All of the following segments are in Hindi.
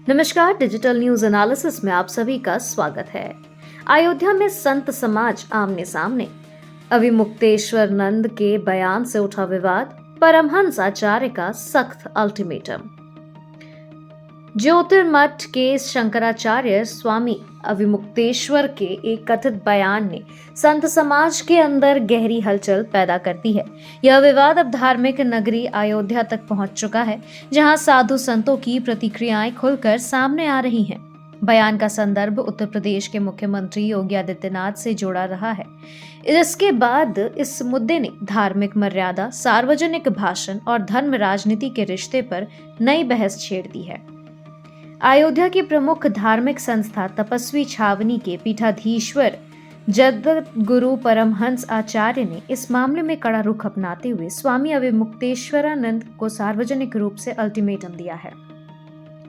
नमस्कार, डिजिटल न्यूज एनालिसिस में आप सभी का स्वागत है। अयोध्या में संत समाज आमने सामने। अविमुक्तेश्वर नंद के बयान से उठा विवाद, परमहंस आचार्य का सख्त अल्टीमेटम। ज्योतिर्मठ के शंकराचार्य स्वामी अविमुक्तेश्वर के एक कथित बयान ने संत समाज के अंदर गहरी हलचल पैदा कर दी है। यह विवाद अब धार्मिक नगरी अयोध्या तक पहुंच चुका है, जहां साधु संतों की प्रतिक्रियाएं खुलकर सामने आ रही हैं। बयान का संदर्भ उत्तर प्रदेश के मुख्यमंत्री योगी आदित्यनाथ से जोड़ा रहा है। इसके बाद इस मुद्दे ने धार्मिक मर्यादा, सार्वजनिक भाषण और धर्म राजनीति के रिश्ते पर नई बहस छेड़ दी है। अयोध्या की प्रमुख धार्मिक संस्था तपस्वी छावनी के पीठाधीश्वर जगत गुरु परमहंस आचार्य ने इस मामले में कड़ा रुख अपनाते हुए स्वामी अविमुक्तेश्वरानंद को सार्वजनिक रूप से अल्टीमेटम दिया है।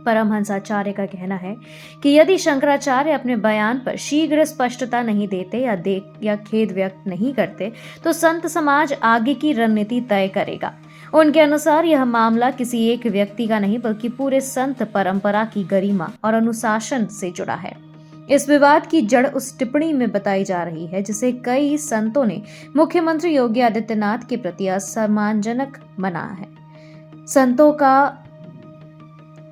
परमहंस आचार्य का कहना है कि यदि शंकराचार्य अपने बयान पर शीघ्र स्पष्टता नहीं देते या खेद व्यक्त नहीं करते तो संत समाज आगे की रणनीति तय करेगा। उनके अनुसार यह मामला किसी एक व्यक्ति का नहीं बल्कि पूरे संत परंपरा की गरिमा और अनुशासन से जुड़ा है। इस विवाद की जड़ उस टिप्पणी में बताई जा रही है जिसे कई संतों ने मुख्यमंत्री योगी आदित्यनाथ के प्रति असम्मानजनक माना है। संतों का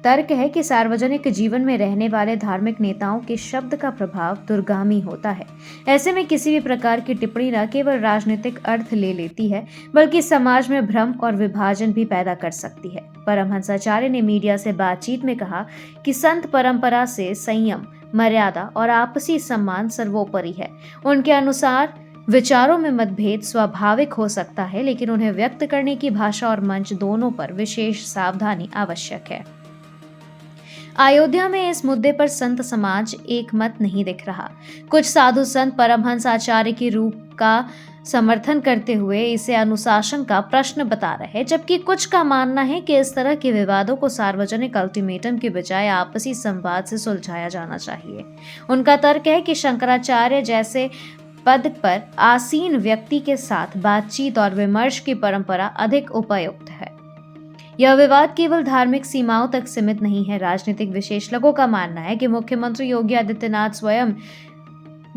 तर्क है कि सार्वजनिक जीवन में रहने वाले धार्मिक नेताओं के शब्द का प्रभाव दूरगामी होता है। ऐसे में किसी भी प्रकार की टिप्पणी न केवल राजनीतिक अर्थ ले लेती है बल्कि समाज में भ्रम और विभाजन भी पैदा कर सकती है। परमहंस आचार्य ने मीडिया से बातचीत में कहा कि संत परंपरा से संयम, मर्यादा और आपसी सम्मान सर्वोपरि है। उनके अनुसार विचारों में मतभेद स्वाभाविक हो सकता है, लेकिन उन्हें व्यक्त करने की भाषा और मंच दोनों पर विशेष सावधानी आवश्यक है। अयोध्या में इस मुद्दे पर संत समाज एक मत नहीं दिख रहा। कुछ साधु संत परमहंस आचार्य के रूप का समर्थन करते हुए इसे अनुशासन का प्रश्न बता रहे हैं, जबकि कुछ का मानना है कि इस तरह के विवादों को सार्वजनिक अल्टीमेटम के बजाय आपसी संवाद से सुलझाया जाना चाहिए। उनका तर्क है कि शंकराचार्य जैसे पद पर आसीन व्यक्ति के साथ बातचीत और विमर्श की परंपरा अधिक उपयुक्त है। यह विवाद केवल धार्मिक सीमाओं तक सीमित नहीं है। राजनीतिक विशेषज्ञों का मानना है कि मुख्यमंत्री योगी आदित्यनाथ स्वयं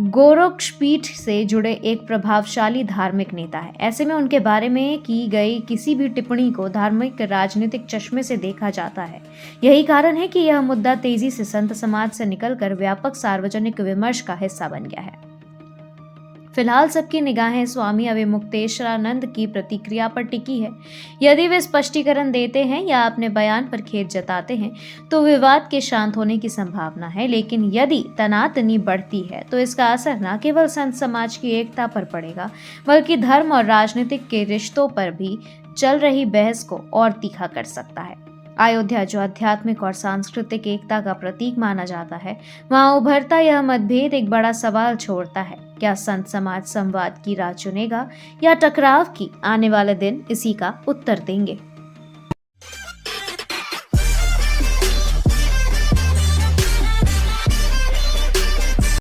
गोरक्षपीठ से जुड़े एक प्रभावशाली धार्मिक नेता है। ऐसे में उनके बारे में की गई किसी भी टिप्पणी को धार्मिक राजनीतिक चश्मे से देखा जाता है। यही कारण है कि यह मुद्दा तेजी से संत समाज से निकलकर व्यापक सार्वजनिक विमर्श का हिस्सा बन गया है। फिलहाल सबकी निगाहें स्वामी अविमुक्तेश्वरानंद की प्रतिक्रिया पर टिकी है। यदि वे स्पष्टीकरण देते हैं या अपने बयान पर खेद जताते हैं तो विवाद के शांत होने की संभावना है, लेकिन यदि तनातनी बढ़ती है तो इसका असर न केवल संत समाज की एकता पर पड़ेगा बल्कि धर्म और राजनीतिक के रिश्तों पर भी चल रही बहस को और तीखा कर सकता है। अयोध्या जो आध्यात्मिक और सांस्कृतिक एकता का प्रतीक माना जाता है, वहां उभरता यह मतभेद एक बड़ा सवाल छोड़ता है। क्या संत समाज संवाद की राह चुनेगा या टकराव की? आने वाले दिन इसी का उत्तर देंगे।